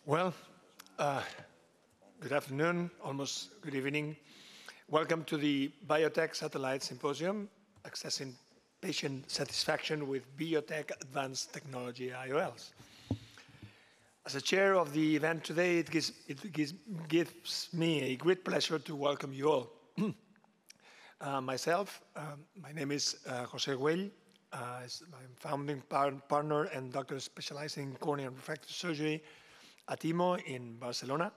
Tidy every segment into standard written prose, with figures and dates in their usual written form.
Well, good afternoon, almost good evening. Welcome to the Biotech Satellite Symposium, Accessing Patient Satisfaction with Biotech Advanced Technology IOLs. As a chair of the event today, it gives me a great pleasure to welcome you all. Myself, my name is José Güell. I'm founding partner and doctor specializing in corneal and refractive surgery at IMO in Barcelona.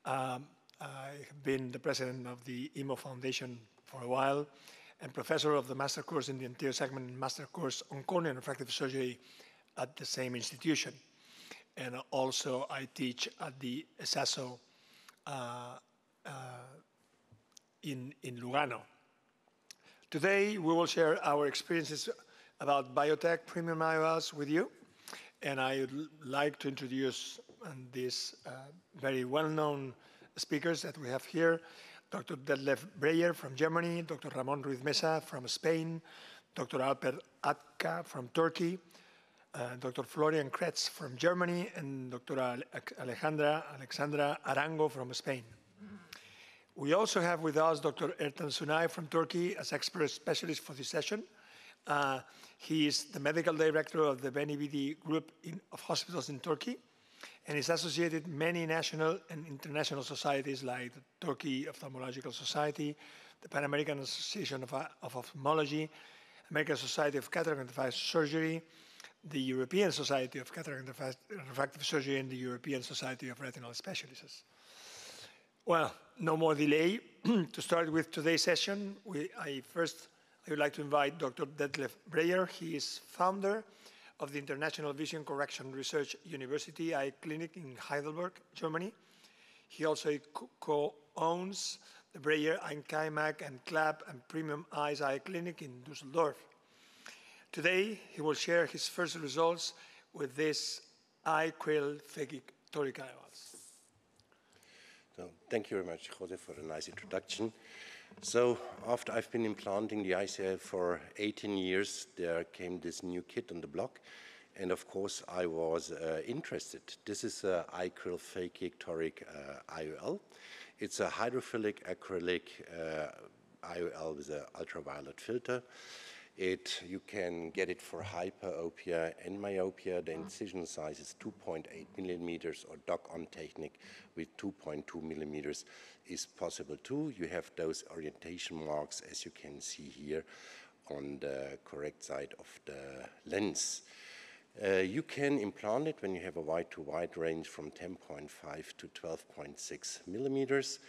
I have been the president of the IMO Foundation for a while and professor of the master course in the anterior segment and master course on corneal and refractive surgery at the same institution. And also I teach at the ESASO in Lugano. Today we will share our experiences about biotech premium IOLs with you. And I would like to introduce these very well-known speakers that we have here. Dr. Detlef Breyer from Germany, Dr. Ramon Ruiz Mesa from Spain, Dr. Alka from Turkey, Dr. Florian Kretz from Germany, and Dr. Alexandra Arango from Spain. We also have with us Dr. Ertan Sunay from Turkey as expert specialist for this session. He is the medical director of the Benibidi Group of hospitals in Turkey, and is associated with many national and international societies like the Turkey Ophthalmological Society, the Pan American Association of Ophthalmology, American Society of Cataract and Refractive Surgery, the European Society of Cataract and Refractive Surgery, and the European Society of Retinal Specialists. Well, no more delay. To start with today's session, I would like to invite Dr. Detlef Breyer. He is founder of the International Vision Correction Research University Eye Clinic in Heidelberg, Germany. He also co-owns the Breyer Einkaimak and Club and Premium Eyes Eye Clinic in Düsseldorf. Today, he will share his first results with this eye-krill phakic toric IOLs. So, thank you very much, Jose, for a nice introduction. So after I've been implanting the ICL for 18 years, there came this new kid on the block. And of course, I was interested. This is an eye-krill phakic toric IOL. It's a hydrophilic acrylic IOL with an ultraviolet filter. You can get it for hyperopia and myopia. The incision size is 2.8 millimeters, or dock-on technique with 2.2 millimeters is possible too. You have those orientation marks, as you can see here, on the correct side of the lens. You can implant it when you have a wide-to-wide range from 10.5 to 12.6 millimeters.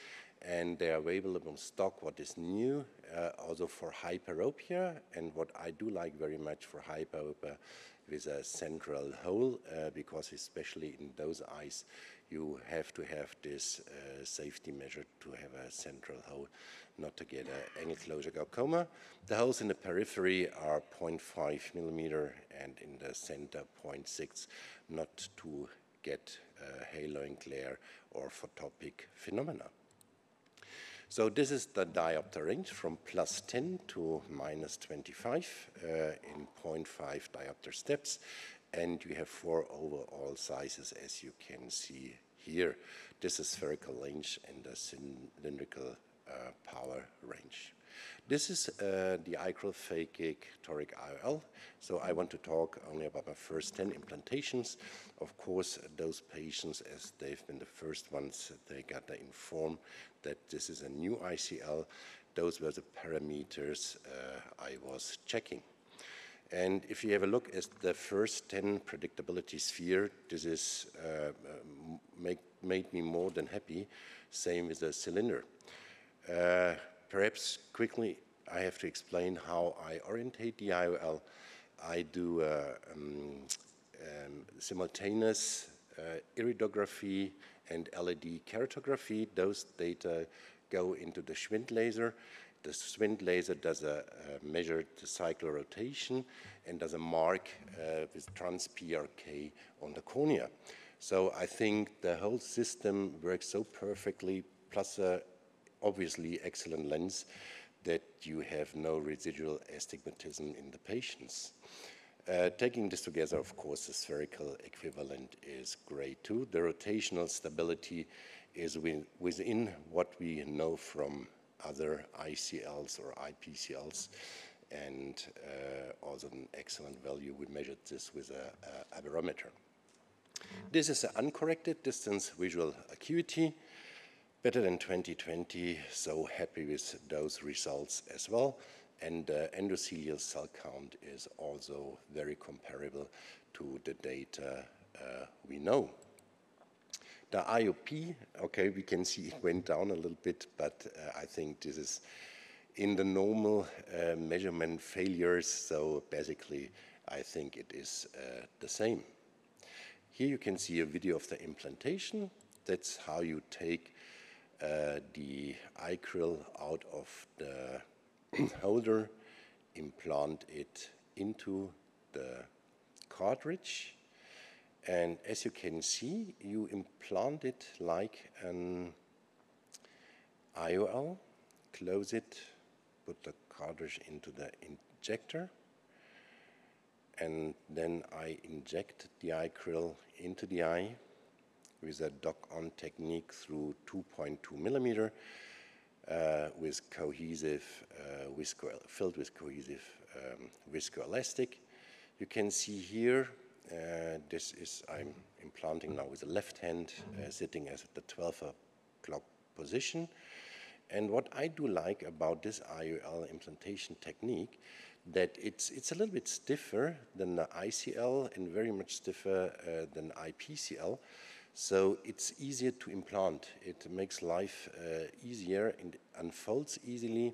And they are available in stock. What is new, also for hyperopia, and what I do like very much for hyperopia with a central hole, because especially in those eyes, you have to have this safety measure to have a central hole, not to get an angle-closure glaucoma. The holes in the periphery are 0.5 millimeter, and in the center 0.6, not to get haloing glare or photopic phenomena. So this is the diopter range from +10 to -25 in 0.5 diopter steps, and you have 4 overall sizes, as you can see here. This is spherical range and the cylindrical power range. This is the eye-krill phakic toric IOL. So I want to talk only about my first 10 implantations. Of course, those patients, as they've been the first ones, they got informed that this is a new ICL. Those were the parameters I was checking. And if you have a look at the first 10 predictability sphere, this is made me more than happy. Same with the cylinder. Perhaps quickly, I have to explain how I orientate the IOL. I do simultaneous iridography and LED keratography. Those data go into the Schwind laser. The Schwind laser does measure the cyclar rotation and does a mark with trans-PRK on the cornea. So I think the whole system works so perfectly, plus obviously excellent lens, that you have no residual astigmatism in the patients. Taking this together, of course, the spherical equivalent is great too. The rotational stability is within what we know from other ICLs or IPCLs, and also an excellent value. We measured this with a barometer. This is an uncorrected distance visual acuity, better than 2020, so happy with those results as well. And endothelial cell count is also very comparable to the data we know. The IOP, okay, we can see it went down a little bit, but I think this is in the normal measurement failures, so basically I think it is the same. Here you can see a video of the implantation. That's how you take the acryl out of the holder, implant it into the cartridge, and as you can see, you implant it like an IOL, close it, put the cartridge into the injector, and then I inject the acryl into the eye with a dock-on technique through 2.2 millimeter. With cohesive, filled with cohesive viscoelastic. You can see here, this is, I'm implanting now with the left hand, sitting as at the 12 o'clock position. And what I do like about this IOL implantation technique, that it's a little bit stiffer than the ICL and very much stiffer than IPCL. So it's easier to implant. It makes life easier and unfolds easily.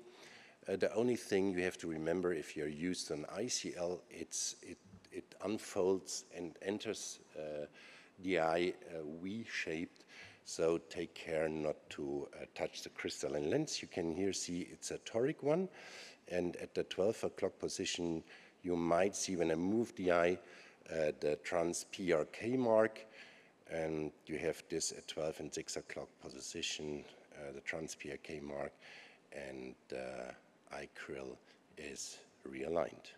The only thing you have to remember if you're used to an ICL, it unfolds and enters the eye V-shaped. So take care not to touch the crystalline lens. You can here see it's a toric one. And at the 12 o'clock position, you might see when I move the eye, the trans-PRK mark. And you have this at 12 and 6 o'clock position, the trans-PRK mark, and acryl is realigned.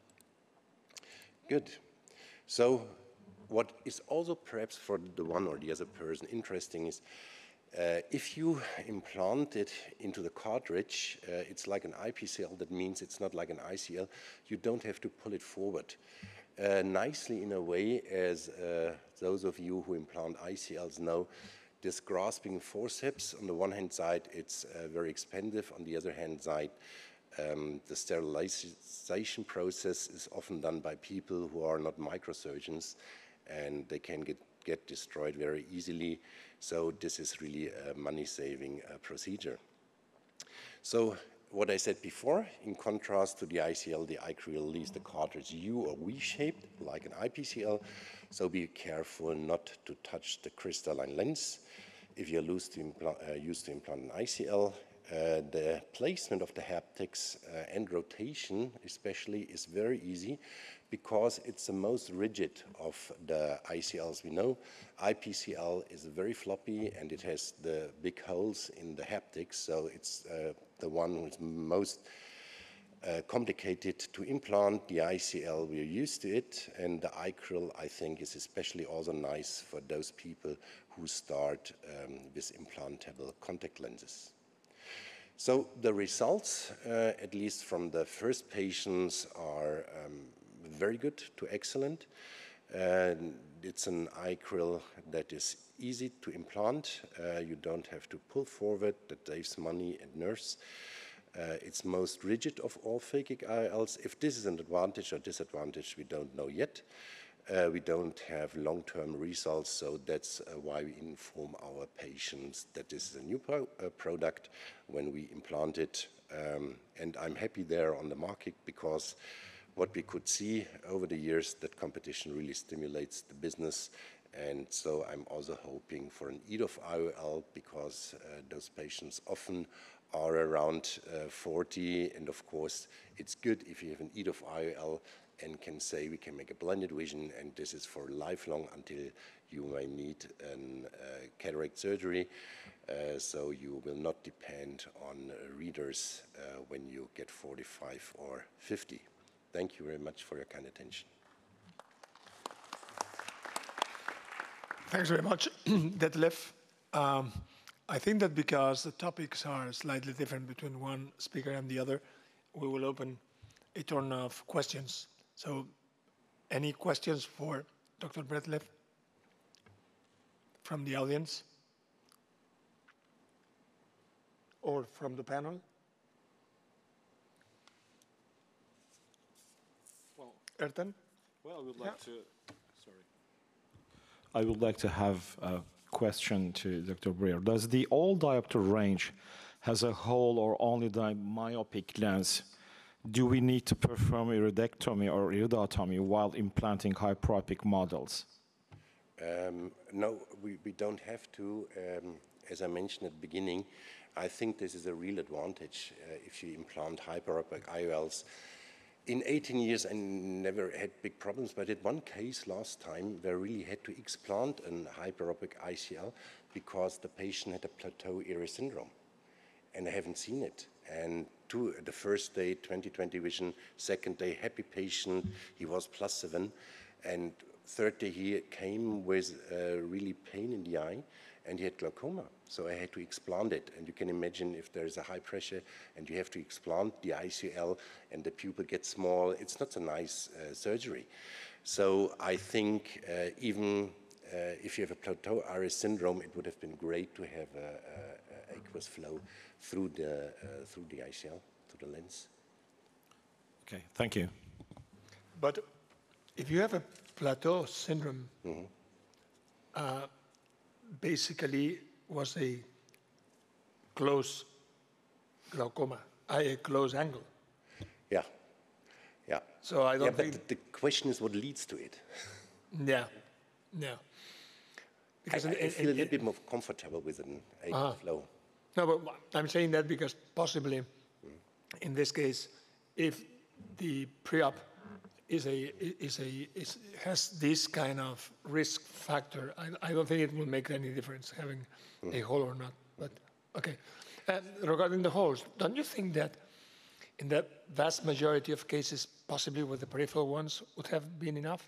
Good. So what is also perhaps for the one or the other person interesting is if you implant it into the cartridge, it's like an IPCL. That means it's not like an ICL. You don't have to pull it forward. Nicely in a way, as those of you who implant ICLs know, this grasping forceps, on the one hand side, it's very expensive. On the other hand side, the sterilization process is often done by people who are not microsurgeons, and they can get destroyed very easily. So this is really a money-saving procedure. So what I said before, in contrast to the ICL, the acryl leaves the cartridge U or V-shaped, like an IPCL, so be careful not to touch the crystalline lens. If you're used to implant an ICL, the placement of the haptics and rotation especially is very easy because it's the most rigid of the ICLs we know. IPCL is very floppy and it has the big holes in the haptics, so it's the one who's most complicated to implant. The ICL, we're used to it, and the acryl, I think, is especially also nice for those people who start with implantable contact lenses. So the results, at least from the first patients, are very good to excellent. It's an acryl that is easy to implant. You don't have to pull forward. That saves money and nerves. It's most rigid of all phakic IOLs. If this is an advantage or disadvantage, we don't know yet. We don't have long-term results, so that's why we inform our patients that this is a new product when we implant it. And I'm happy they're on the market because what we could see over the years, that competition really stimulates the business. And so I'm also hoping for an EDOF IOL because those patients often are around 40. And of course, it's good if you have an EDOF IOL and can say we can make a blended vision, and this is for lifelong until you may need a cataract surgery. So you will not depend on readers when you get 45 or 50. Thank you very much for your kind attention. Thanks very much, Detlef. I think that because the topics are slightly different between one speaker and the other, we will open a turn of questions. So, any questions for Dr. Bretlef from the audience or from the panel? Well, Ertan? I would like to. Sorry. I would like to have a question to Dr. Breer. Does the all diopter range has a whole or only the myopic lens? Do we need to perform Erydectomy or Iodiatomy while implanting hypropic models? No, we don't have to. As I mentioned at the beginning, I think this is a real advantage if you implant hyperopic IOLs. In 18 years, I never had big problems, but in one case last time, where I really had to explant a hyperopic ICL because the patient had a plateau iris syndrome, and I haven't seen it. And the first day, 20/20 vision, second day, happy patient, he was +7, and third day he came with really pain in the eye, and he had glaucoma. So I had to explant it, and you can imagine if there's a high pressure and you have to explant the ICL and the pupil gets small, it's not a nice surgery. So I think even if you have a plateau iris syndrome, it would have been great to have aqueous flow through the ICL, through the lens. Okay, thank you. But if you have a plateau syndrome, basically was a close glaucoma, a close angle. Yeah, yeah. So I don't think... But the question is what leads to it. Yeah, yeah. Because I feel a little bit more comfortable with an aqueous flow. No, but I'm saying that because possibly, in this case, if the pre-op has this kind of risk factor, I don't think it will make any difference having a hole or not. But okay. Regarding the holes, don't you think that in the vast majority of cases, possibly with the peripheral ones, would have been enough?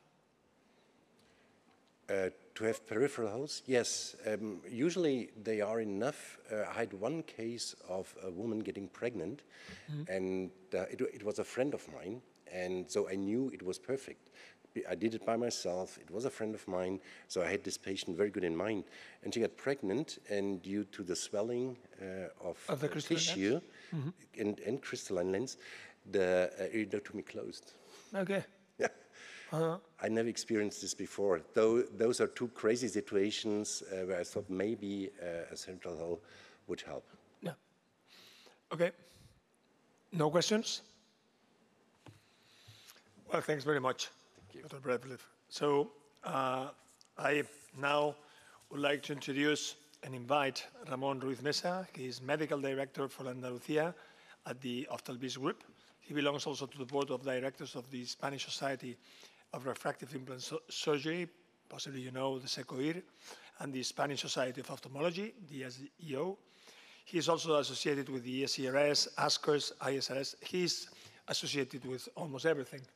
To have peripheral holes? Yes. Usually they are enough. I had one case of a woman getting pregnant, and it was a friend of mine, and so I knew it was perfect. I did it by myself. It was a friend of mine, so I had this patient very good in mind. And she got pregnant, and due to the swelling of the tissue and crystalline lens, the Erydectomy closed. Okay. Yeah. I never experienced this before. Though those are two crazy situations where I thought maybe a central hole would help. Yeah. Okay. No questions? Well, thanks very much, Dr. Bretlef. So I now would like to introduce and invite Ramon Ruiz Mesa. He is Medical Director for Andalucía at the Ophthalmology Group. He belongs also to the Board of Directors of the Spanish Society of Refractive Implant Surgery, possibly you know the SECOIR, and the Spanish Society of Ophthalmology, the SEO. He is also associated with the ESCRS, ESCRS, ISRS. He's associated with almost everything.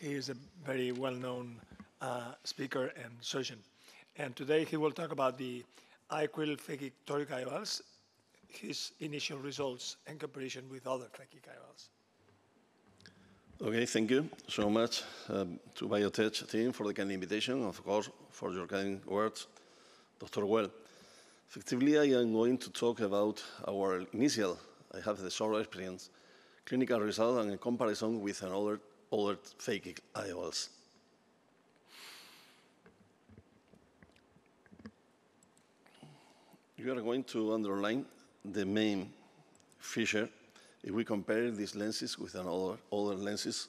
He is a very well-known speaker and surgeon. And today he will talk about the IQL phakic toric IOLs, his initial results in comparison with other phakic IOLs. Okay, thank you so much to Biotech team for the kind invitation, of course, for your kind words, Dr. Well. Effectively, I am going to talk about our initial, I have the short experience, clinical result and a comparison with other phakic IOLs. You are going to underline the main feature if we compare these lenses with other lenses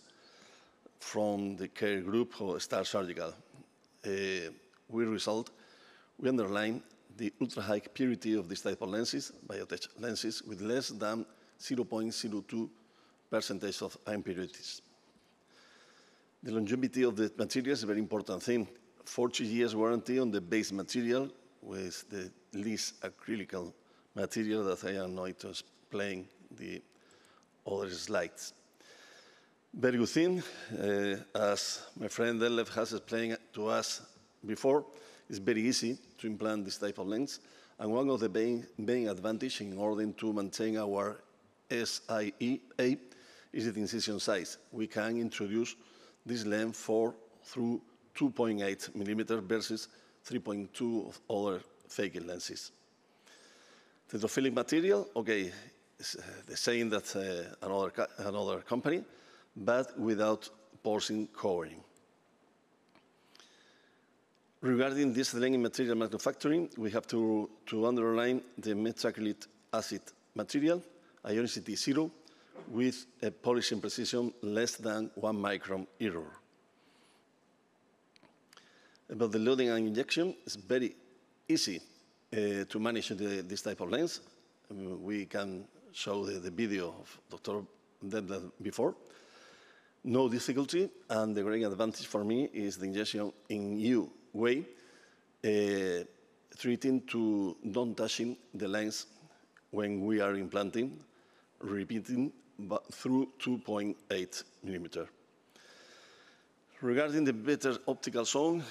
from the care group or STAR Surgical. We underline the ultra-high purity of this type of lenses, Biotech lenses, with less than 0.02% of impurities. The longevity of the material is a very important thing. 40 years warranty on the base material with the least acrylical material that I am going to explain the other slides. Very good thing, as my friend Detlef has explained to us before, It's very easy to implant this type of lens. And one of the main advantages in order to maintain our SIEA is the incision size. We can introduce this lens through 2.8 millimeter versus 3.2 of other phakic lenses. The hydrophilic material, okay, it's the same that another company, but without porcine covering. Regarding this lens material manufacturing, we have to underline the methacrylate acid material, ionicity 0, with a polishing precision less than 1 micron error. About the loading and injection, it's very easy to manage this type of lens. We can show the video of Dr. Debler before. No difficulty, and the great advantage for me is the injection in U way, treating to not touching the lens when we are implanting, repeating but through 2.8 millimeter. Regarding the better optical zone,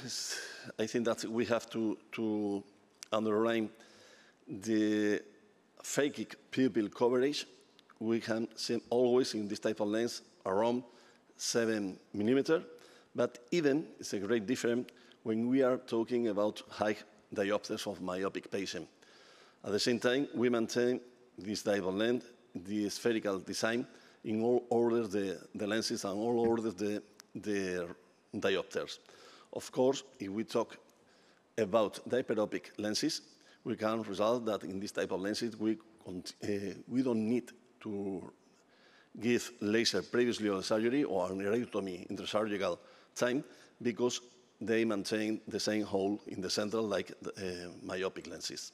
I think that we have to underline the phakic pupil coverage. We can see always in this type of lens around 7 millimeter, but even it's a great difference when we are talking about high diopters of myopic patient. At the same time, we maintain this type of lens, the spherical design, in all orders the lenses and all orders the diopters. Of course, if we talk about hyperopic lenses, we can result that in this type of lenses, we don't need to give laser previously on surgery or an erydectomy intrasurgical time because they maintain the same hole in the center like myopic lenses.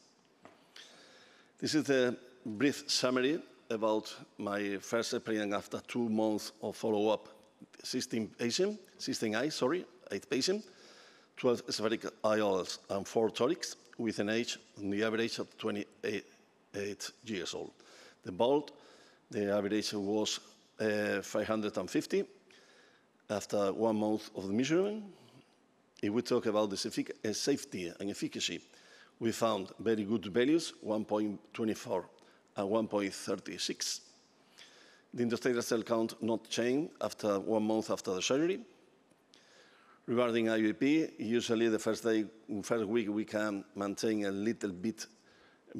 This is a brief summary about my first experience after 2 months of follow-up. 16 eyes, 8 patients, 12 spherical IOLs and 4 torics with an age on the average of 28 years old. The bulk, the average was 550 after 1 month of the measurement. If we talk about the safety and efficacy, we found very good values, 1.24 and 1.36. The interstitial cell count not changed after 1 month after the surgery. Regarding IOP, usually the first week we can maintain a little bit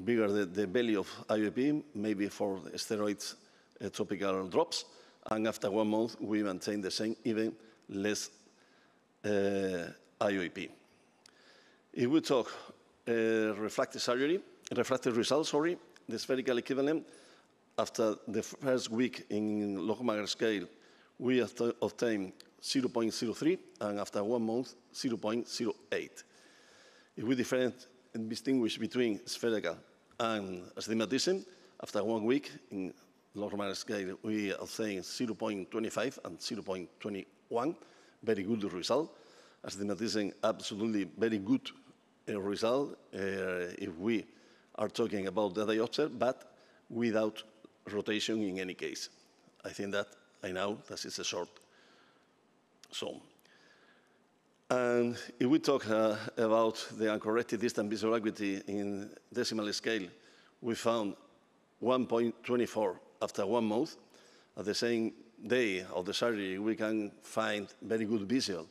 bigger the value of IOP, maybe for steroids topical drops, and after 1 month we maintain the same, even less IOP. If we talk refractive results, the spherical equivalent, after the first week in log-Mager scale, we obtained 0.03, and after 1 month, 0.08. If we distinguish between spherical and astigmatism, after 1 week in log-Mager scale, we obtained 0.25 and 0.21, very good result. Astigmatism, absolutely very good result if we are talking about the diopter, but without rotation in any case. I think that I know that it's a short zone. And if we talk about the uncorrected distant visual acuity in decimal scale, we found 1.24 after 1 month. At the same day of the surgery, we can find very good visual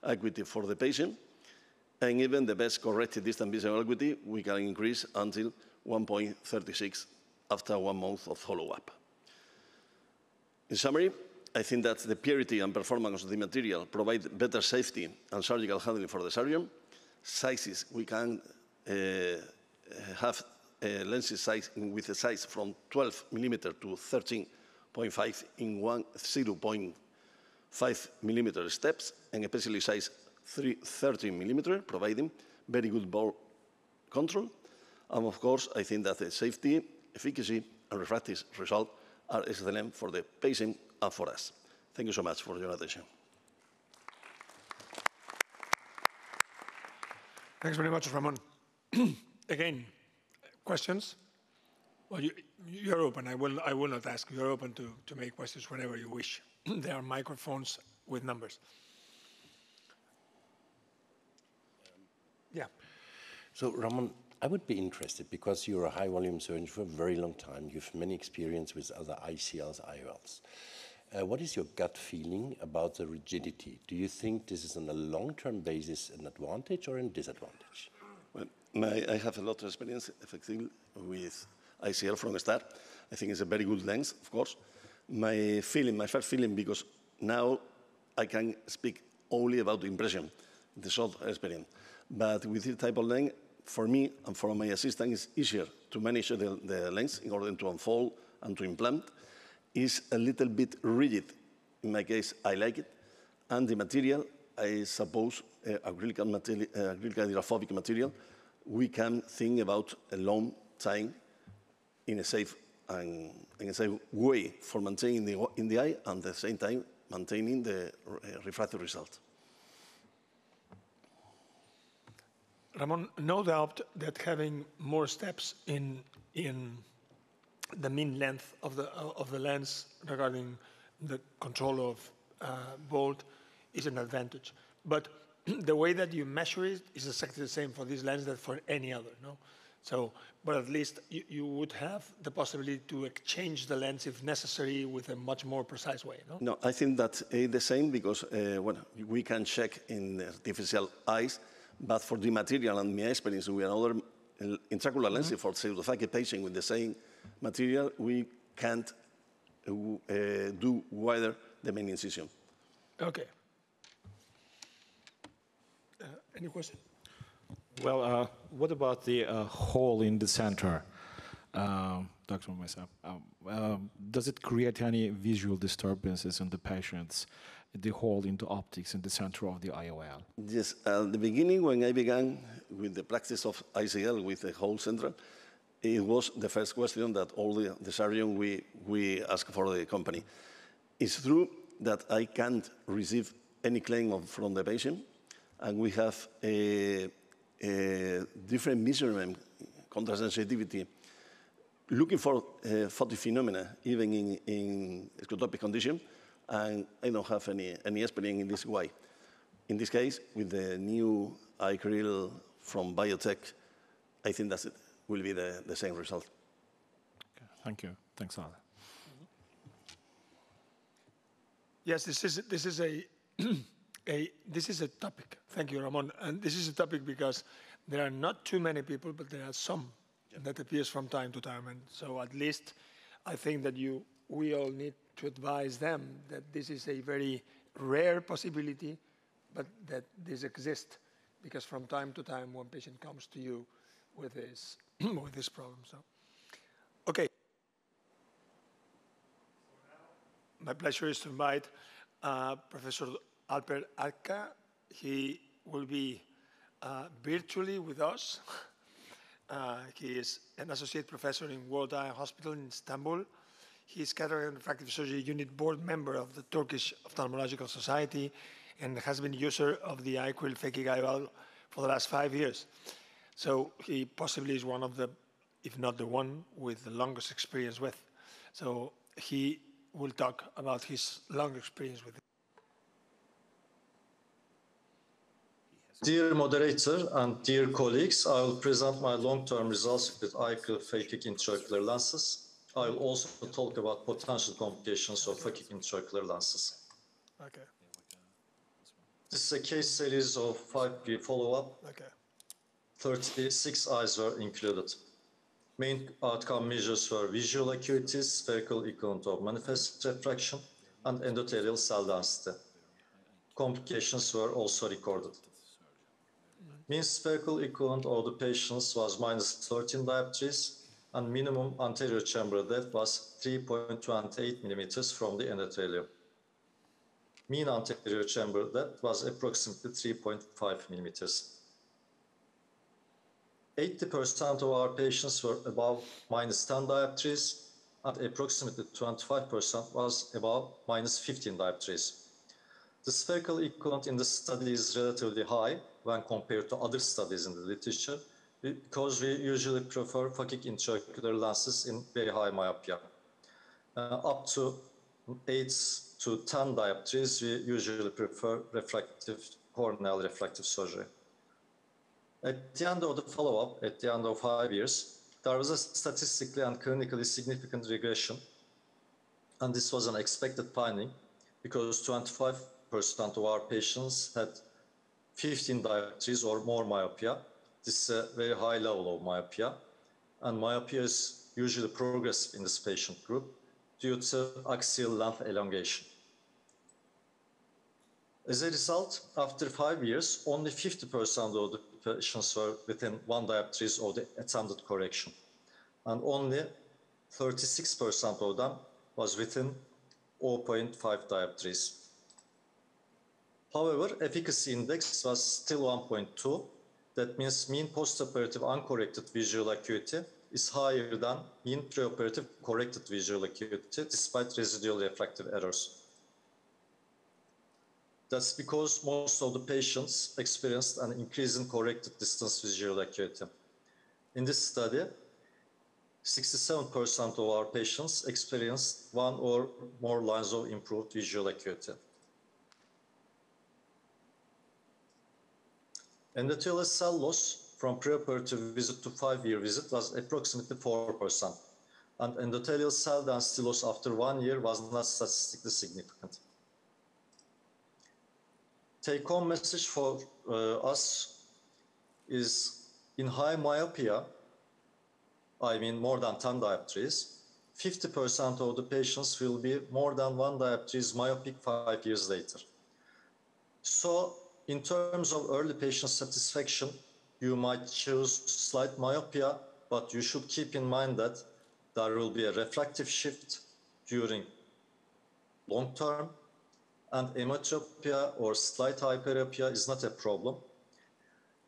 acuity for the patient. And even the best corrected distant visual acuity, we can increase until 1.36 after 1 month of follow-up. In summary, I think that the purity and performance of the material provide better safety and surgical handling for the surgeon. Sizes, we can have lenses size with a size from 12 millimeter to 13.5 in 0.5 millimeter steps, and especially size 13 millimeter, providing very good ball control. And of course, I think that the safety, efficacy, and refractive result are excellent for the patient and for us. Thank you so much for your attention. Thanks very much, Ramon. Again, questions? Well, you're open. I will not ask. You're open to make questions whenever you wish. There are microphones with numbers. Yeah. So, Ramon, I would be interested, because you're a high-volume surgeon for a very long time. You have many experience with other ICLs, IOLs. What is your gut feeling about the rigidity? Do you think this is on a long-term basis an advantage or a disadvantage? Well, I have a lot of experience, effectively, with ICL from the start. I think it's a very good lens, of course. My first feeling, because now I can speak only about the impression, the short experience. But with this type of lens, for me and for my assistant, it's easier to manage the lens in order to unfold and to implant. It's a little bit rigid. In my case, I like it. And the material, I suppose, acrylic hydrophobic material, we can think about a long time in a safe way for maintaining in the eye and at the same time maintaining the refractive result. Ramon, no doubt that having more steps in the mean length of the lens regarding the control of bolt is an advantage. But the way that you measure it is exactly the same for this lens that for any other, no? So, but at least you would have the possibility to exchange the lens if necessary with a much more precise way, no? No, I think that it's the same because well, we can check in artificial eyes, but for the material and my experience with another intraocular lens for pseudophakic patient with the same material, we can't do wider the main incision. Okay. Any question? Well, what about the hole in the center, Dr. Mesa? Does it create any visual disturbances in the patients, the hole in the optics in the center of the IOL? Yes, at the beginning when I began with the practice of ICL with the whole central, it was the first question that all the surgeon we ask for the company. It's true that I can't receive any claim from the patient, and we have a different measurement, contrast sensitivity, looking for photophenomena, even in sclerotopic condition, and I don't have any experience in this way. In this case, with the new acryl from Biotech, I think that will be the same result. Okay, thank you. Thanks, Alka. Yes, this is a topic. Thank you, Ramon. And this is a topic because there are not too many people, but there are some that appears from time to time. And so at least I think that we all need to advise them that this is a very rare possibility, but that this exists because from time to time one patient comes to you with this problem. So, okay. My pleasure is to invite Professor Alka. He will be virtually with us. He is an associate professor in World Eye Hospital in Istanbul. He is Cataract and Refractive Surgery Unit Board member of the Turkish Ophthalmological Society and has been user of the acryl phakic IOL for the last 5 years. So he possibly is one of the, if not the one, with the longest experience with. So he will talk about his long experience with it. Dear moderator and dear colleagues, I will present my long-term results with acryl phakic intraocular lenses. I will also talk about potential complications of phakic intraocular lenses. Okay. This is a case series of 5-year follow-up. Okay. 36 eyes were included. Main outcome measures were visual acuity, spherical equivalent of manifest refraction, and endothelial cell density. Complications were also recorded. Mean spherical equivalent of the patients was -13 dioptries, and minimum anterior chamber depth was 3.28 millimeters from the endothelium. Mean anterior chamber depth was approximately 3.5 millimeters. 80% of our patients were above -10 dioptries, and approximately 25% was above -15 dioptries. The spherical equivalent in the study is relatively high when compared to other studies in the literature, because we usually prefer phakic intraocular lenses in very high myopia. Up to 8 to 10 dioptries, we usually prefer corneal refractive surgery. At the end of the follow-up, at the end of 5 years, there was a statistically and clinically significant regression. And this was an expected finding because 25% of our patients had 15 dioptries or more myopia. This is a very high level of myopia. And myopia is usually progressive in this patient group due to axial length elongation. As a result, after 5 years, only 50% of the patients were within 1 dioptries of the attempted correction. And only 36% of them was within 0.5 dioptries. However, efficacy index was still 1.2. That means mean postoperative uncorrected visual acuity is higher than mean preoperative corrected visual acuity despite residual refractive errors. That's because most of the patients experienced an increase in corrected distance visual acuity. In this study, 67% of our patients experienced 1 or more lines of improved visual acuity. Endothelial cell loss from preoperative visit to 5-year visit was approximately 4%, and endothelial cell density loss after 1 year was not statistically significant. Take-home message for us is in high myopia, I mean more than 10 dioptries, 50% of the patients will be more than 1 dioptries myopic 5 years later. So in terms of early patient satisfaction, you might choose slight myopia, but you should keep in mind that there will be a refractive shift during long term, and emmetropia or slight hyperopia is not a problem.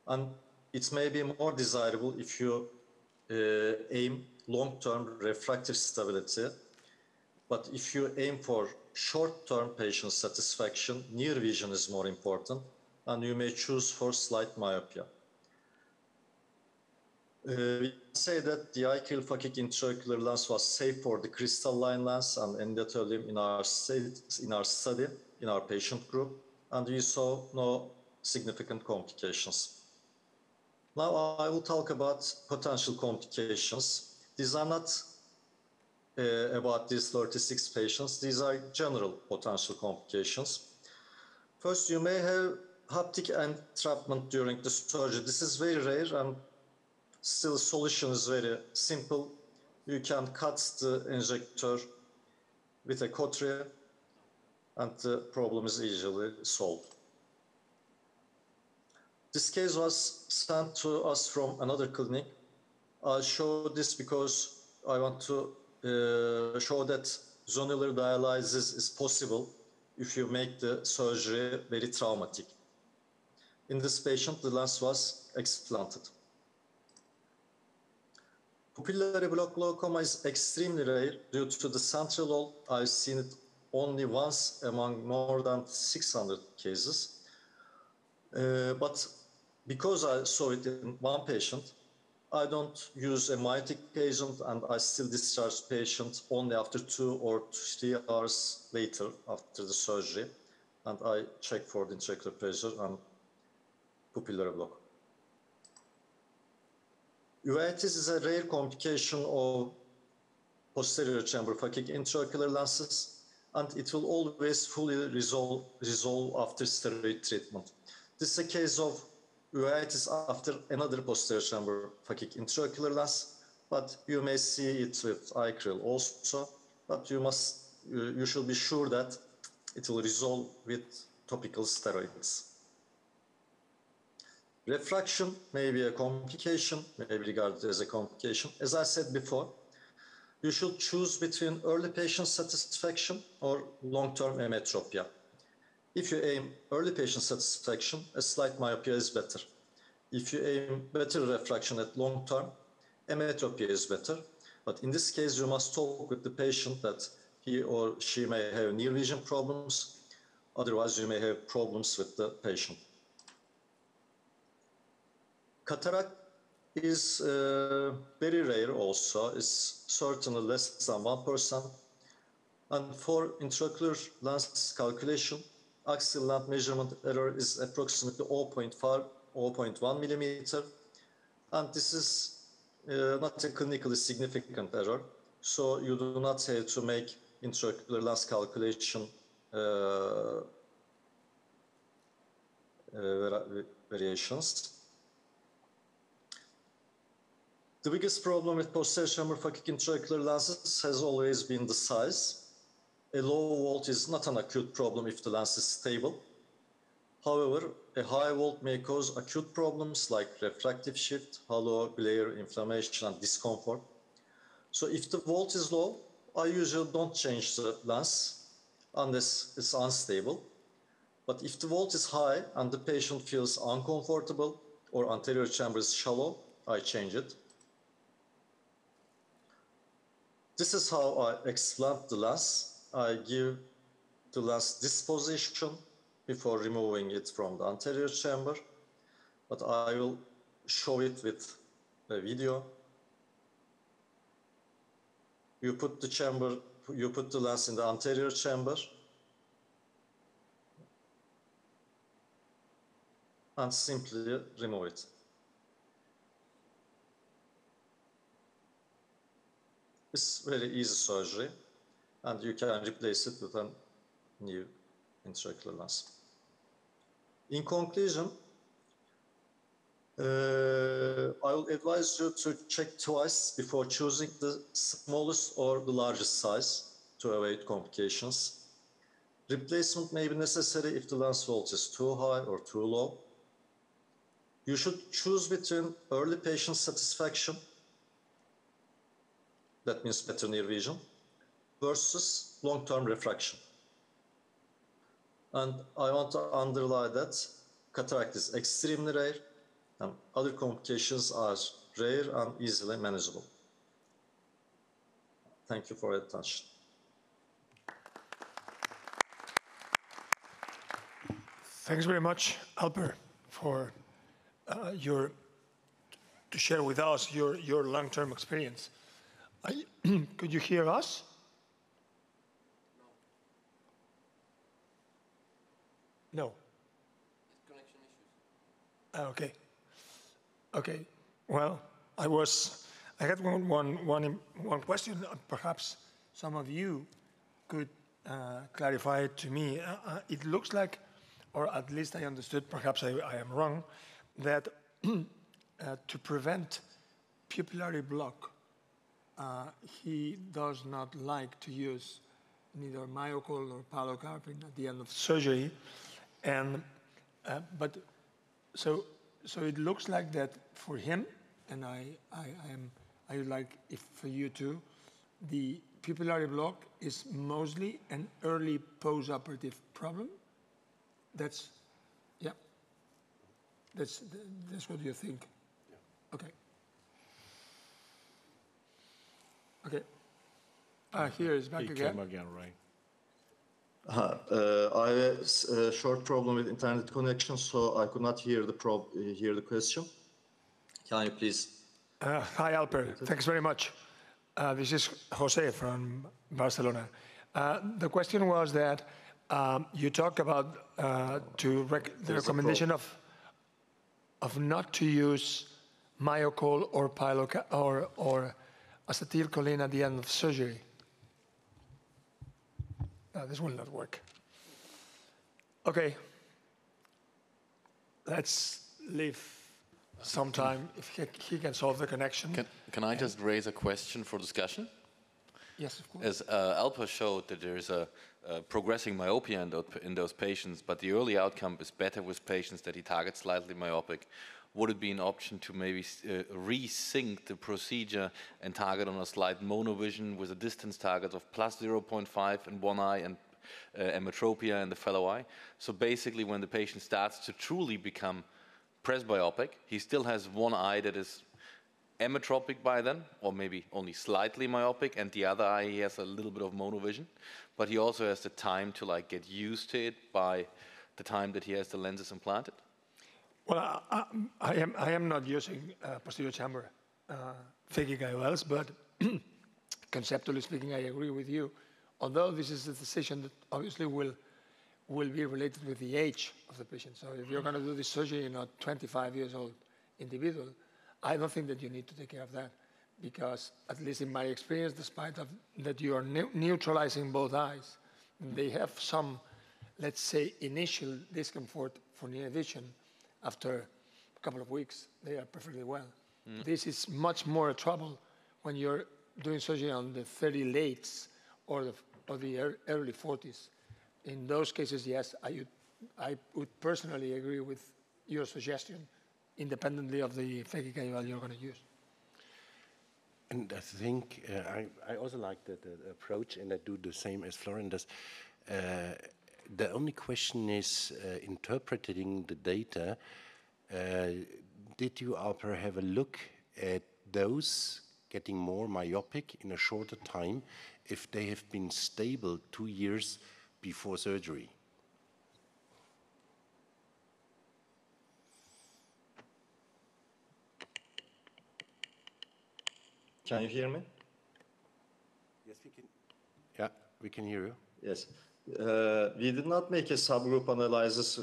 And it may be more desirable if you aim long-term refractive stability. But if you aim for short-term patient satisfaction, near vision is more important, and you may choose for slight myopia. We say that the IKL-Fakik intraocular lens was safe for the crystalline lens and endothelium in our study, in our patient group, and we saw no significant complications. Now I will talk about potential complications. These are not about these 36 patients. These are general potential complications. First, you may have haptic entrapment during the surgery. This is very rare, and still solution is very simple. You can cut the injector with a cautery, and the problem is easily solved. This case was sent to us from another clinic. I'll show this because I want to show that zonular dialysis is possible if you make the surgery very traumatic. In this patient, the lens was explanted. Pupillary block glaucoma is extremely rare due to the central lobe. I've seen it only once among more than 600 cases. But because I saw it in one patient, I don't use a myotic agent, and I still discharge patients only after 2 or 3 hours later after the surgery, and I check for the intraocular pressure and pupillary block. Uveitis is a rare complication of posterior chamber phakic intraocular lenses, and it will always fully resolve after steroid treatment. This is a case of uveitis after another posterior chamber phakic intraocular lens, but you may see it with ICRL also, but you should be sure that it will resolve with topical steroids. Refraction may be a complication, may be regarded as a complication. As I said before, you should choose between early patient satisfaction or long-term emmetropia. If you aim early patient satisfaction, a slight myopia is better. If you aim better refraction at long term, emmetropia is better. But in this case, you must talk with the patient that he or she may have near vision problems. Otherwise, you may have problems with the patient. Cataract is very rare also. It's certainly less than 1%. And for intraocular lens calculation, axial length measurement error is approximately 0.5 0.1 millimeter. And this is not a clinically significant error. So you do not have to make intraocular lens calculation variations. The biggest problem with posterior chamber phakic intraocular lenses has always been the size. A low volt is not an acute problem if the lens is stable. However, a high volt may cause acute problems like refractive shift, halo, glare, inflammation, and discomfort. So if the volt is low, I usually don't change the lens unless it's unstable. But if the volt is high and the patient feels uncomfortable or anterior chamber is shallow, I change it. This is how I explant the lens. I give the lens this position before removing it from the anterior chamber, but I will show it with a video. You put the lens in the anterior chamber and simply remove it. It's very easy surgery, and you can replace it with a new intraocular lens. In conclusion, I will advise you to check twice before choosing the smallest or the largest size to avoid complications. Replacement may be necessary if the lens volt is too high or too low. You should choose between early patient satisfaction, that means better near vision, versus long-term refraction. And I want to underline that cataract is extremely rare and other complications are rare and easily manageable. Thank you for your attention. Thanks very much, Alper, for to share with us your long-term experience. Could you hear us? No. Connection issues. Okay. Okay. Well, I had one question. Perhaps some of you could clarify it to me. It looks like, or at least I understood, perhaps I am wrong, that to prevent pupillary block, he does not like to use neither myocol or pilocarpine at the end of surgery, and so it looks like that for him, and I would like if for you too, the pupillary block is mostly an early post-operative problem. That's what you think. Yeah. Okay. Okay. Here is back again. Came again, right? I have a short problem with internet connection, so I could not hear the question. Can you please? Hi, Alper. Thanks very much. This is Jose from Barcelona. The question was that you talk about the recommendation of not to use myocol or acetylcholine at the end of surgery. This will not work. Okay. Let's leave some time if he can solve the connection. Can I just raise a question for discussion? Yes, of course. As Alpa showed that there is a progressing myopia in those patients, but the early outcome is better with patients that he targets slightly myopic. Would it be an option to maybe resync the procedure and target on a slight monovision with a distance target of plus 0.5 in one eye and emmetropia in the fellow eye? So basically when the patient starts to truly become presbyopic, he still has one eye that is emmetropic by then, or maybe only slightly myopic, and the other eye he has a little bit of monovision, but he also has the time to get used to it by the time that he has the lenses implanted. Well, I am not using posterior chamber phakic IOLs, but conceptually speaking, I agree with you. Although this is a decision that obviously will will be related with the age of the patient. So if you're going to do this surgery in a 25 years old individual, I don't think that you need to take care of that, because at least in my experience, despite that you are neutralizing both eyes, they have some, let's say, initial discomfort for near vision. After a couple of weeks, they are perfectly well. This is much more trouble when you're doing surgery on the 30 lates or the early 40s. In those cases, yes, I would personally agree with your suggestion, independently of the phakic IOL you're going to use. And I think I also like the approach, and I do the same as Florian does. The only question is interpreting the data. Did you, Alka, have a look at those getting more myopic in a shorter time if they have been stable 2 years before surgery? Can you hear me? Yes, we can. Yeah, we can hear you. Yes. We did not make a subgroup analysis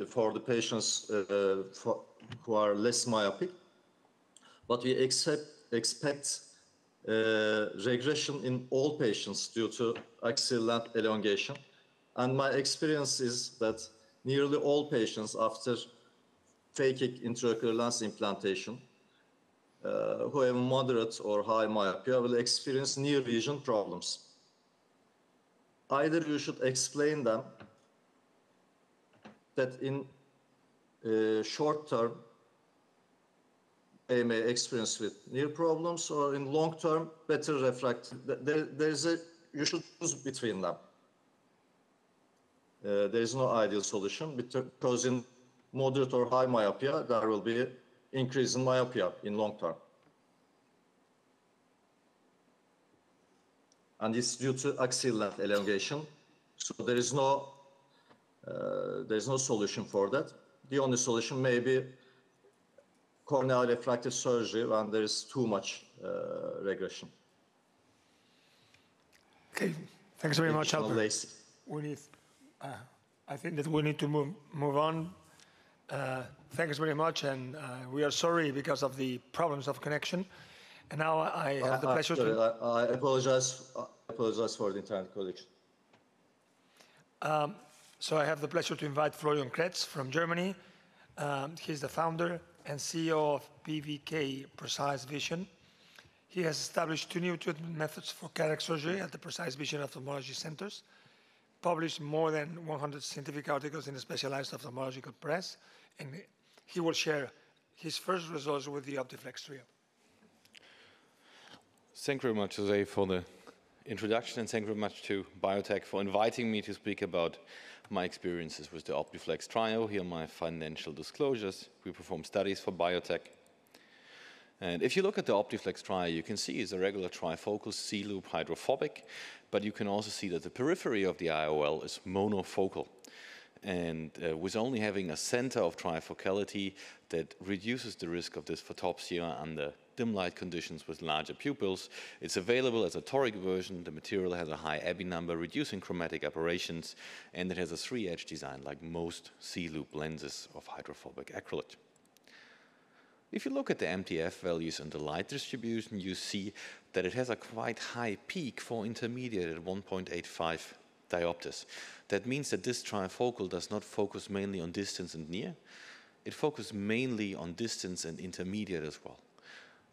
for the patients who are less myopic, but we expect regression in all patients due to axial length elongation. And my experience is that nearly all patients after phakic intraocular lens implantation who have moderate or high myopia will experience near vision problems. Either you should explain them that in short term they may experience with near problems, or in long term better refractive. You should choose between them. There is no ideal solution, because in moderate or high myopia there will be increase in myopia in long term. And it's due to axial length elongation. So there is no solution for that. The only solution may be corneal refractive surgery when there is too much regression. Okay, thanks very much, Alka. I think that we need to move on. Thanks very much, and we are sorry because of the problems of connection. And now I have the pleasure to... I apologize for the internet connection. So I have the pleasure to invite Florian Kretz from Germany. He's the founder and CEO of PVK Precise Vision. He has established 2 new treatment methods for cataract surgery at the Precise Vision Ophthalmology Centers, published more than 100 scientific articles in the specialized ophthalmological press, and he will share his first results with the OptiFlex trio. Thank you very much, Jose, for the introduction, and thank you very much to Biotech for inviting me to speak about my experiences with the OptiFlex trio. Here are my financial disclosures. We perform studies for Biotech. And if you look at the OptiFlex trio, you can see it's a regular trifocal C-loop hydrophobic, but you can also see that the periphery of the IOL is monofocal. And with only having a center of trifocality that reduces the risk of dysphotopsia under dim light conditions with larger pupils. It's available as a toric version. The material has a high Abbey number, reducing chromatic aberrations, and it has a 3-edge design like most C-loop lenses of hydrophobic acrylate. If you look at the MTF values and the light distribution, you see that it has a quite high peak for intermediate at 1.85 diopters. That means that this trifocal does not focus mainly on distance and near. It focuses mainly on distance and intermediate as well.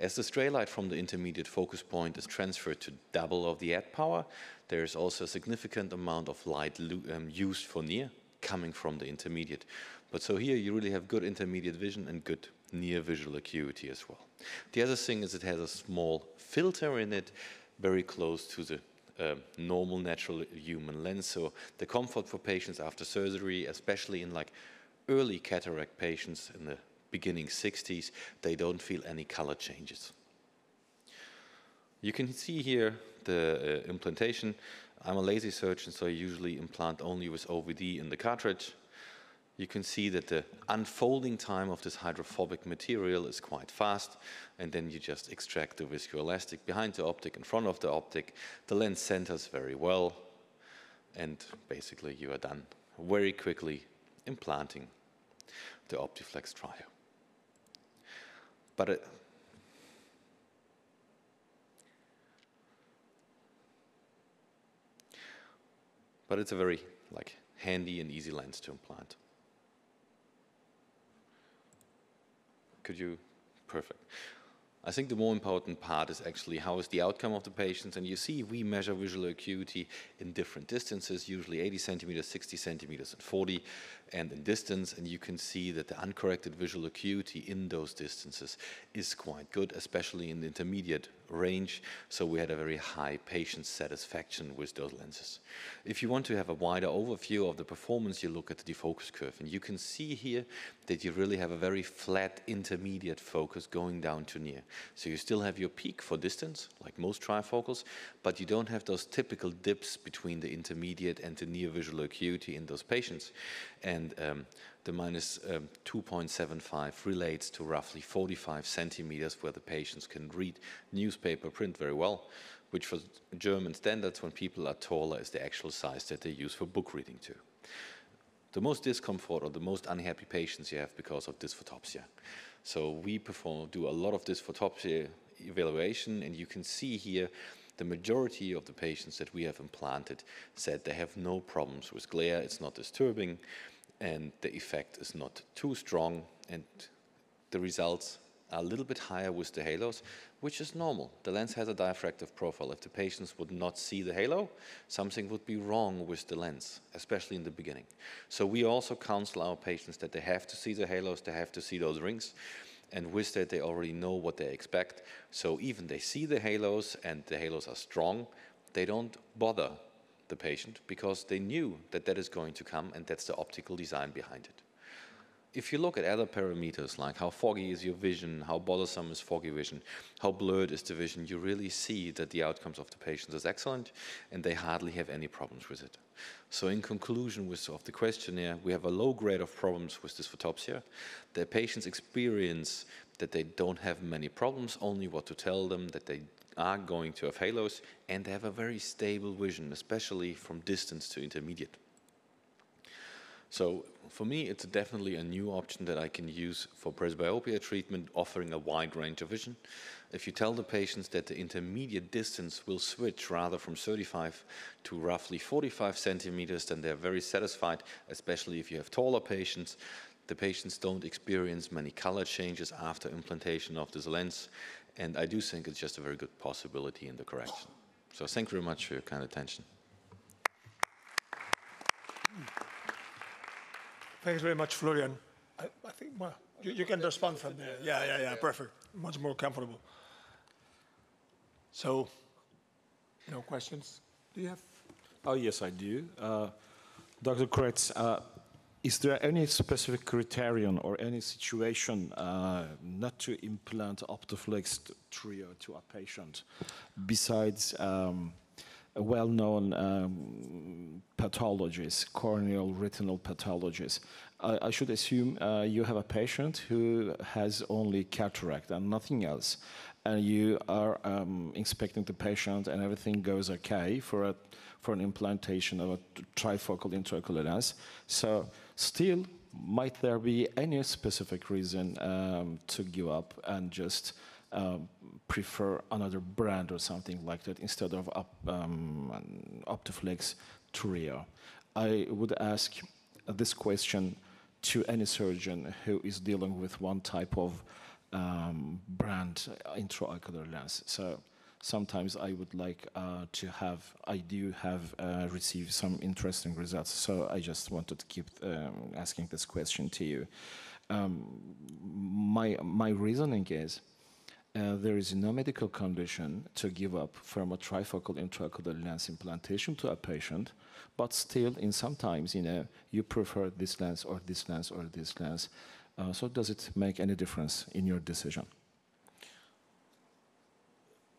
As the stray light from the intermediate focus point is transferred to double of the add power, there is also a significant amount of light used for near coming from the intermediate. But so here you really have good intermediate vision and good near visual acuity as well. The other thing is it has a small filter in it, very close to the normal natural human lens. So the comfort for patients after surgery, especially in like early cataract patients in the beginning 60s, they don't feel any color changes. You can see here the implantation. I'm a laser surgeon, so I usually implant only with OVD in the cartridge. You can see that the unfolding time of this hydrophobic material is quite fast, and then you just extract the viscoelastic behind the optic, in front of the optic. The lens centers very well, and basically you are done very quickly implanting the OptiFlex Trio. But it's a very handy and easy lens to implant. Could you? Perfect. I think the more important part is actually how is the outcome of the patients. And you see, we measure visual acuity in different distances, usually 80 centimeters, 60 centimeters, and 40, and in distance. And you can see that the uncorrected visual acuity in those distances is quite good, especially in the intermediate range. So we had a very high patient satisfaction with those lenses. If you want to have a wider overview of the performance, you look at the defocus curve. And you can see here that you really have a very flat intermediate focus going down to near. So you still have your peak for distance, like most trifocals, but you don't have those typical dips between the intermediate and the near visual acuity in those patients. And the minus 2.75 relates to roughly 45 centimeters where the patients can read newspaper print very well, which for German standards, when people are taller, is the actual size that they use for book reading too. The most discomfort or the most unhappy patients you have because of dysphotopsia. So we do a lot of dysphotopsia evaluation, and you can see here the majority of the patients that we have implanted said they have no problems with glare, it's not disturbing, and the effect is not too strong, and the results are a little bit higher with the halos, which is normal. The lens has a diffractive profile. If the patients would not see the halo, something would be wrong with the lens, especially in the beginning. So we also counsel our patients that they have to see the halos, they have to see those rings, and with that they already know what they expect. So even they see the halos and the halos are strong, they don't bother the patient because they knew that that is going to come, and that's the optical design behind it. If you look at other parameters, like how foggy is your vision, how bothersome is foggy vision, how blurred is the vision, you really see that the outcomes of the patients is excellent, and they hardly have any problems with it. So in conclusion of the questionnaire, we have a low grade of problems with dysphotopsia. The patients experience that they don't have many problems, only what to tell them, that they are going to have halos, and they have a very stable vision, especially from distance to intermediate. So for me, it's definitely a new option that I can use for presbyopia treatment, offering a wide range of vision. If you tell the patients that the intermediate distance will switch rather from 35 to roughly 45 centimeters, then they're very satisfied, especially if you have taller patients. The patients don't experience many color changes after implantation of this lens, and I do think it's just a very good possibility in the correction. So thank you very much for your kind attention. Thanks very much, Florian. I think, well, you can respond from there. Yeah, perfect. Much more comfortable. So, no questions? Do you have? Oh, yes, I do. Dr. Kretz, is there any specific criterion or any situation not to implant OptiFlex Trio to a patient besides well-known pathologies, corneal retinal pathologies? I should assume you have a patient who has only cataract and nothing else, and you are inspecting the patient and everything goes okay for an implantation of a trifocal intraocular lens. So still, might there be any specific reason to give up and just prefer another brand or something like that instead of OptiFlex Trio? I would ask this question to any surgeon who is dealing with one type of brand intraocular lens. So sometimes I would like I do have received some interesting results. So I just wanted to keep asking this question to you. My reasoning is there is no medical condition to give up from a trifocal intraocular lens implantation to a patient, but still, in sometimes, you prefer this lens or this lens or this lens. So does it make any difference in your decision?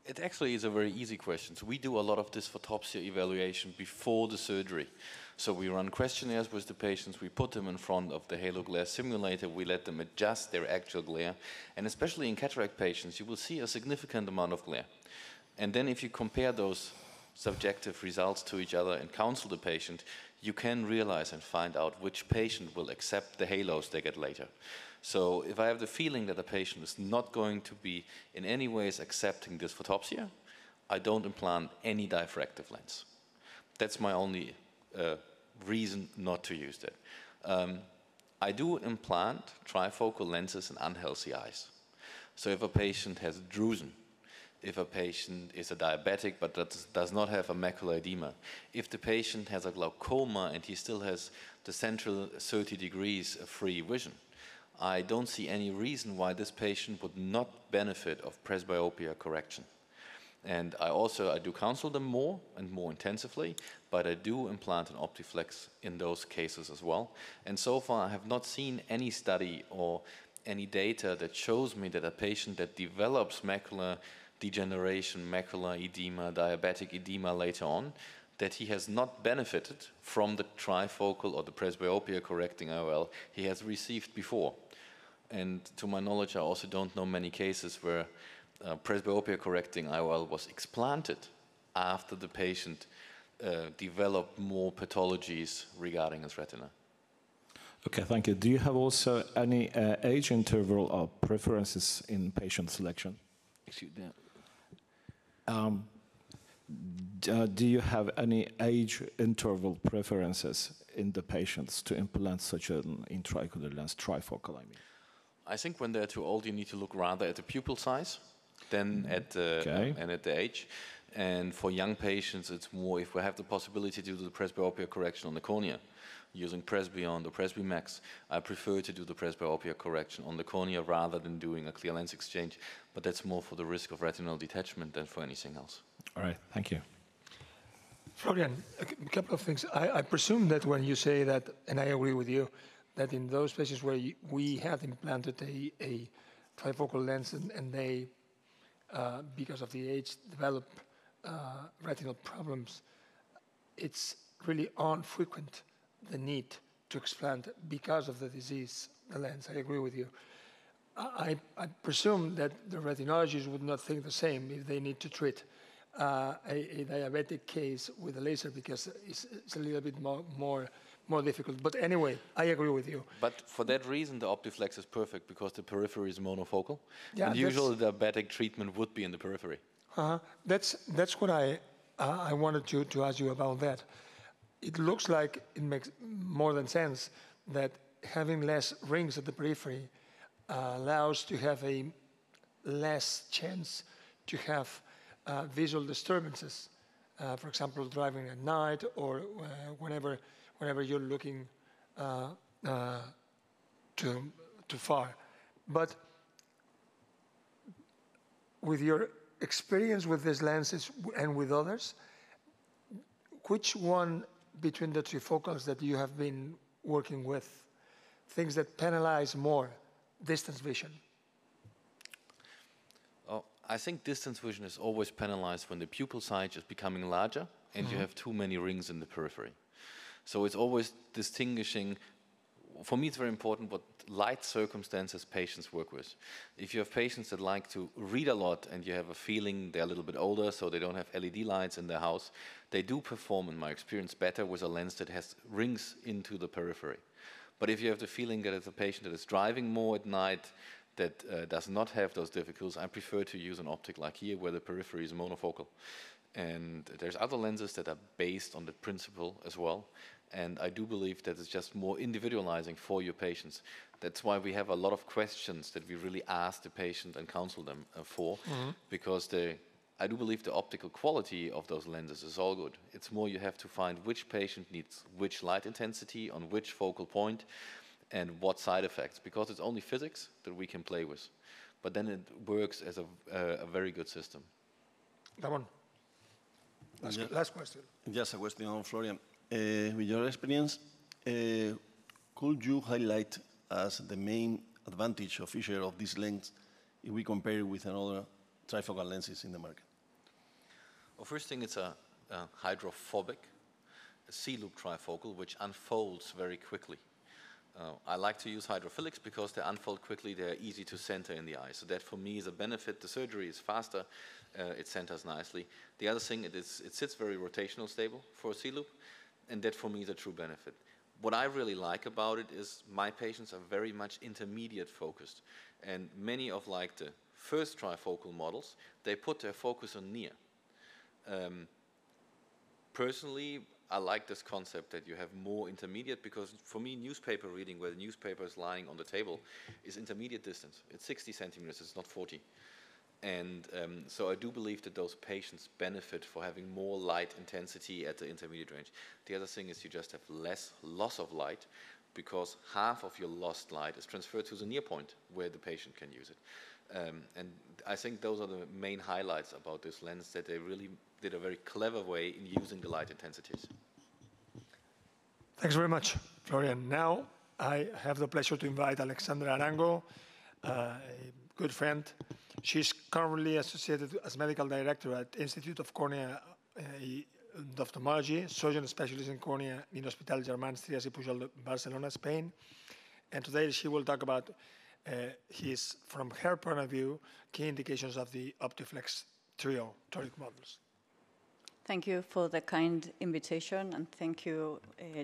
It actually is a very easy question. So we do a lot of dysphotopsia evaluation before the surgery. So we run questionnaires with the patients, we put them in front of the halo glare simulator, we let them adjust their actual glare, and especially in cataract patients, you will see a significant amount of glare. And then if you compare those subjective results to each other and counsel the patient, you can realize and find out which patient will accept the halos they get later. So if I have the feeling that a patient is not going to be in any ways accepting this photopsia, I don't implant any diffractive lens. That's my only reason not to use that. I do implant trifocal lenses in unhealthy eyes. So if a patient has drusen, if a patient is a diabetic but does not have a macular edema, if the patient has a glaucoma and he still has the central 30 degrees free vision, I don't see any reason why this patient would not benefit of presbyopia correction. And I do counsel them more and more intensively, but I do implant an OptiFlex in those cases as well. And so far I have not seen any study or any data that shows me that a patient that develops macular degeneration, macular edema, diabetic edema later on, that he has not benefited from the trifocal or the presbyopia correcting IOL he has received before. And to my knowledge, I also don't know many cases where presbyopia correcting IOL was explanted after the patient developed more pathologies regarding his retina. Okay, thank you. Do you have also any age interval or preferences in patient selection? Excuse me. Do you have any age interval preferences in the patients to implant such an intraocular lens, trifocal, I mean? I think when they're too old, you need to look rather at the pupil size than at the age. And for young patients, it's more if we have the possibility to do the presbyopia correction on the cornea, using Presbyon or Presbymax, I prefer to do the presbyopia correction on the cornea rather than doing a clear lens exchange. But that's more for the risk of retinal detachment than for anything else. All right, thank you. Florian, a couple of things. I presume that when you say that, and I agree with you, that in those patients where we have implanted a trifocal lens and they, because of the age, develop retinal problems, it's really infrequent, the need to explant because of the disease, the lens. I agree with you. I presume that the retinologists would not think the same if they need to treat a diabetic case with a laser because it's a little bit more difficult. But anyway, I agree with you. But for that reason, the OptiFlex is perfect because the periphery is monofocal. Yeah, and usually the diabetic treatment would be in the periphery. That's what I wanted to ask you about that. It looks like it makes more than sense that having less rings at the periphery allows to have a less chance to have visual disturbances. For example, driving at night or whenever you're looking too far. But with your experience with these lenses and with others, which one between the trifocals that you have been working with, things that penalize more distance vision? Oh, I think distance vision is always penalized when the pupil size is becoming larger and you have too many rings in the periphery. So it's always distinguishing. For me, it's very important what light circumstances patients work with. If you have patients that like to read a lot and you have a feeling they're a little bit older, so they don't have LED lights in their house, they do perform, in my experience, better with a lens that has rings into the periphery. But if you have the feeling that it's a patient that is driving more at night, that does not have those difficulties, I prefer to use an optic like here where the periphery is monofocal. And there's other lenses that are based on that principle as well. And I do believe that it's just more individualizing for your patients. That's why we have a lot of questions that we really ask the patient and counsel them for, because I do believe the optical quality of those lenses is all good. It's more you have to find which patient needs which light intensity on which focal point and what side effects, because it's only physics that we can play with. But then it works as a very good system. That one. Last question. Just a question on Florian. With your experience, could you highlight as the main advantage or feature of this lens if we compare it with another trifocal lenses in the market? Well, first thing, it's a hydrophobic, a C-loop trifocal, which unfolds very quickly. I like to use hydrophilics because they unfold quickly, they're easy to center in the eye. So that for me is a benefit. The surgery is faster, it centers nicely. The other thing, it sits very rotational stable for a C-loop, and that for me is a true benefit. What I really like about it is my patients are very much intermediate focused. And many of like the first trifocal models, they put their focus on near. Personally, I like this concept that you have more intermediate, because for me, newspaper reading, where the newspaper is lying on the table, is intermediate distance. It's 60 centimeters, it's not 40. And so I do believe that those patients benefit for having more light intensity at the intermediate range. The other thing is you just have less loss of light, because half of your lost light is transferred to the near point where the patient can use it. And I think those are the main highlights about this lens, that they really did a very clever way in using the light intensities. Thanks very much, Florian. Now I have the pleasure to invite Alexandra Arango, a good friend. She's currently associated as medical director at Institute of Cornea and Ophthalmology, surgeon specialist in cornea in Hospital Germán Trias y Pujol, Barcelona, Spain. And today she will talk about from her point of view, key indications of the OptiFlex trio toric models. Thank you for the kind invitation, and thank you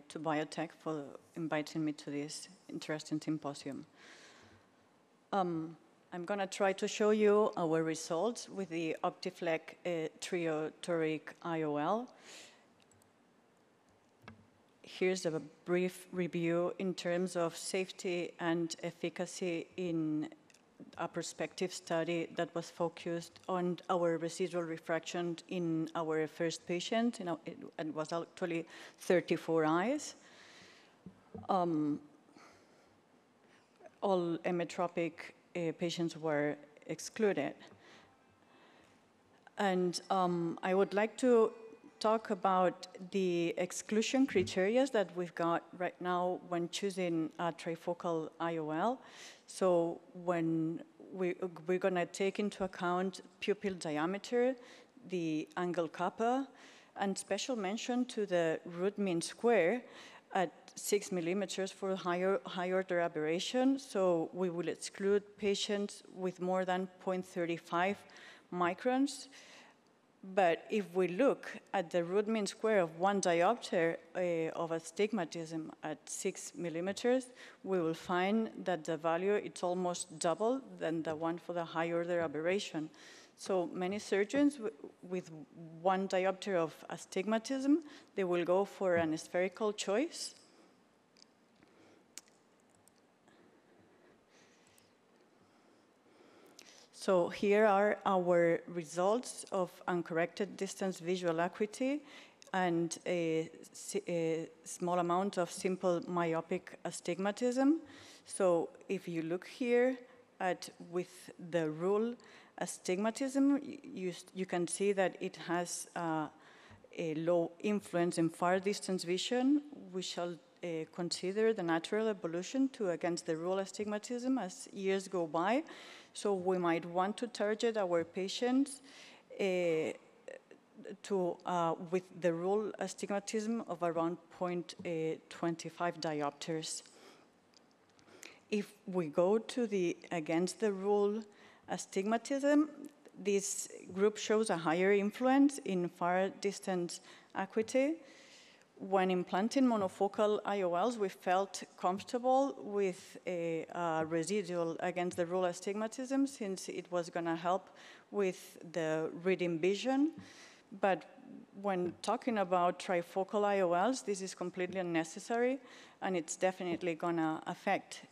to Biotech for inviting me to this interesting symposium. I'm going to try to show you our results with the OptiFlex trio toric IOL. Here's a brief review in terms of safety and efficacy in a prospective study that was focused on our residual refraction in our first patient. It was actually 34 eyes. All emmetropic patients were excluded. And I would like to talk about the exclusion criteria that we've got right now when choosing a trifocal IOL. So when we're going to take into account pupil diameter, the angle kappa, and special mention to the root mean square at 6 millimeters for high order aberration. So we will exclude patients with more than 0.35 microns. But if we look at the root mean square of 1 diopter of astigmatism at 6 millimeters, we will find that the value is almost double than the one for the high order aberration. So many surgeons with 1 diopter of astigmatism, they will go for an spherical choice. So here are our results of uncorrected distance visual acuity and a small amount of simple myopic astigmatism. So if you look here at with the rule astigmatism, you can see that it has a low influence in far distance vision. We shall consider the natural evolution to against the rule astigmatism as years go by. So we might want to target our patients with the rule astigmatism of around 0.25 diopters. If we go to the against the rule astigmatism, this group shows a higher influence in far distance acuity. When implanting monofocal IOLs, we felt comfortable with a residual against the rule astigmatism, since it was going to help with the reading vision. But when talking about trifocal IOLs, this is completely unnecessary, and it's definitely going to affect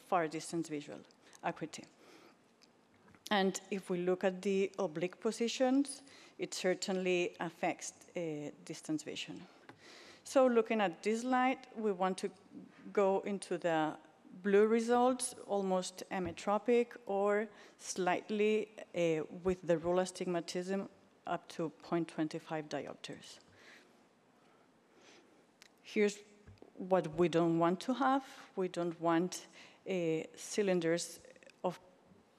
far distance visual acuity. And if we look at the oblique positions, it certainly affects distance vision. So looking at this slide, we want to go into the blue results, almost emmetropic or slightly with the rule astigmatism up to 0.25 diopters. Here's what we don't want to have. We don't want cylinders of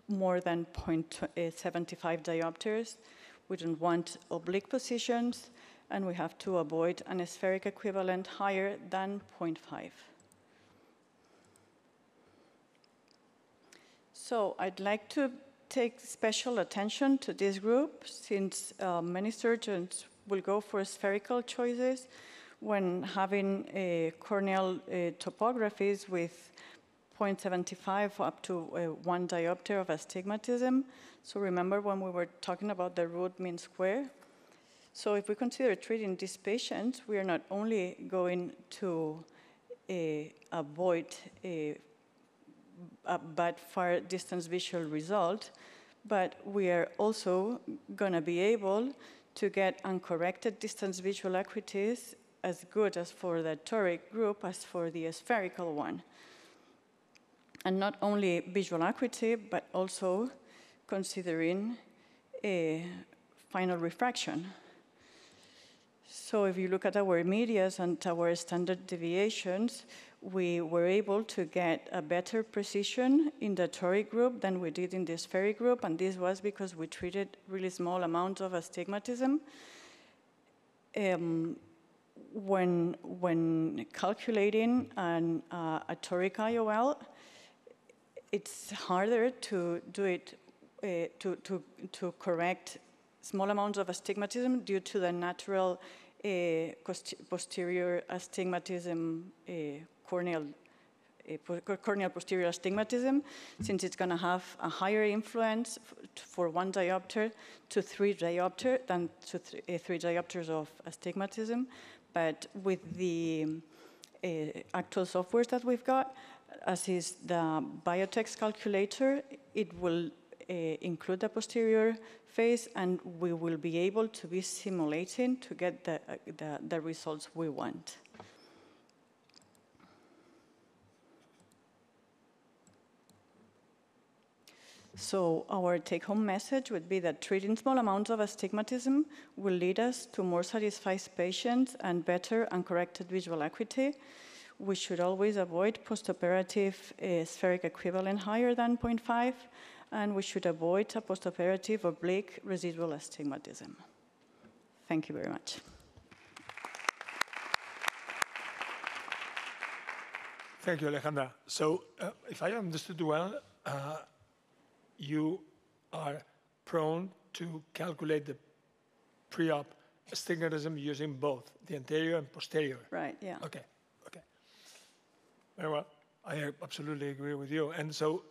more than 0.75 diopters. We don't want oblique positions, and we have to avoid an spheric equivalent higher than 0.5. So I'd like to take special attention to this group, since many surgeons will go for spherical choices when having corneal topographies with 0.75 up to 1 diopter of astigmatism. So remember when we were talking about the root mean square? So if we consider treating these patients, we are not only going to avoid a bad far distance visual result, but we are also going to be able to get uncorrected distance visual acuities as good as for the toric group as for the spherical one. And not only visual acuity, but also considering a final refraction. So if you look at our medias and our standard deviations, we were able to get a better precision in the toric group than we did in the spheric group, and this was because we treated really small amounts of astigmatism. When calculating a toric IOL, it's harder to do it, to correct small amounts of astigmatism due to the natural posterior astigmatism, corneal posterior astigmatism, since it's going to have a higher influence for 1 diopter to 3 diopter than to 3 diopters of astigmatism. But with the actual software that we've got, as is the Biotech calculator, it will include the posterior phase, and we will be able to be simulating to get the results we want. So our take-home message would be that treating small amounts of astigmatism will lead us to more satisfied patients and better uncorrected visual acuity. We should always avoid postoperative spheric equivalent higher than 0.5, and we should avoid a postoperative oblique residual astigmatism. Thank you very much. Thank you, Alejandra. So if I understood well, you are prone to calculate the pre-op astigmatism using both the anterior and posterior. Right, yeah. Okay, okay. Very well. I absolutely agree with you. And so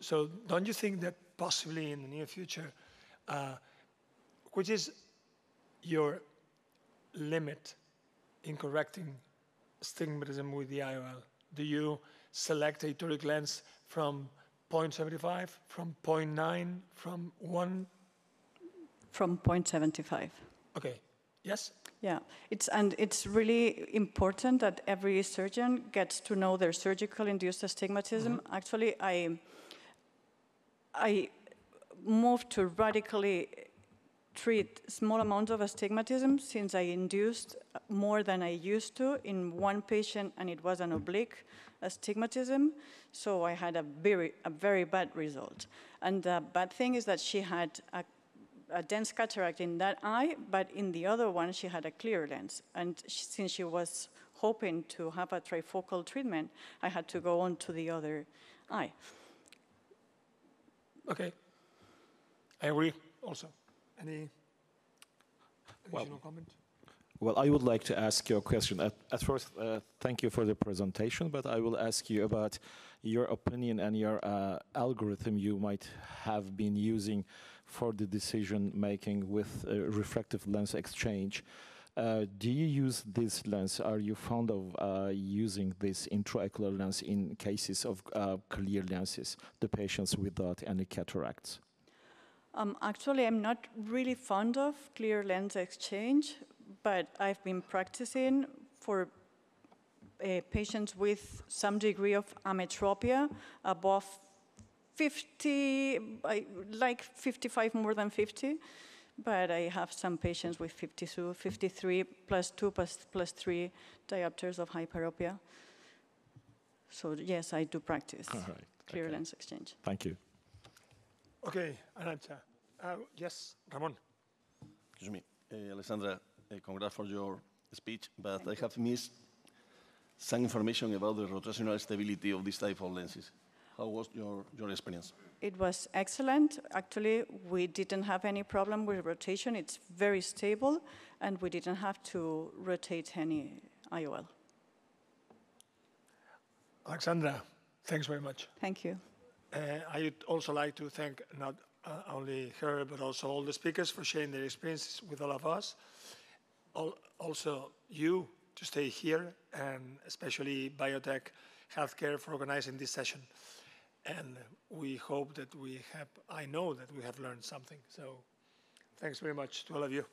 don't you think that possibly in the near future, which is your limit in correcting astigmatism with the IOL? Do you select a toric lens from 0.75, from 0.9, from 1? From 0.75. Okay, yes? Yeah, it's really important that every surgeon gets to know their surgical induced astigmatism. Mm-hmm. Actually, I moved to radically treat small amounts of astigmatism since I induced more than I used to in one patient, and it was an oblique astigmatism. So I had a very bad result. And the bad thing is that she had a dense cataract in that eye, but in the other one, she had a clear lens. And since she was hoping to have a trifocal treatment, I had to go on to the other eye. Okay. I agree also. Any additional comment? Well, I would like to ask you a question. At first, thank you for the presentation, but I will ask you about your opinion and your algorithm you might have been using for the decision-making with refractive lens exchange. Do you use this lens? Are you fond of using this intraocular lens in cases of clear lenses, the patients without any cataracts? Actually, I'm not really fond of clear lens exchange, but I've been practicing for patients with some degree of ametropia above 50, like 55 more than 50, but I have some patients with 52, 53 plus 2 plus 3 diopters of hyperopia. So yes, I do practice clear lens exchange. Thank you. Okay, Arantxa. Yes, Ramon. Excuse me, Alessandra, congrats for your speech, but I have missed some information about the rotational stability of this type of lenses. How was your experience? It was excellent. Actually, we didn't have any problem with rotation. It's very stable, and we didn't have to rotate any IOL. Alexandra, thanks very much. Thank you. I'd also like to thank not only her, but also all the speakers for sharing their experiences with all of us. Also, you to stay here, and especially Biotech Healthcare for organizing this session. And we hope that I know that we have learned something. So thanks very much to all of you.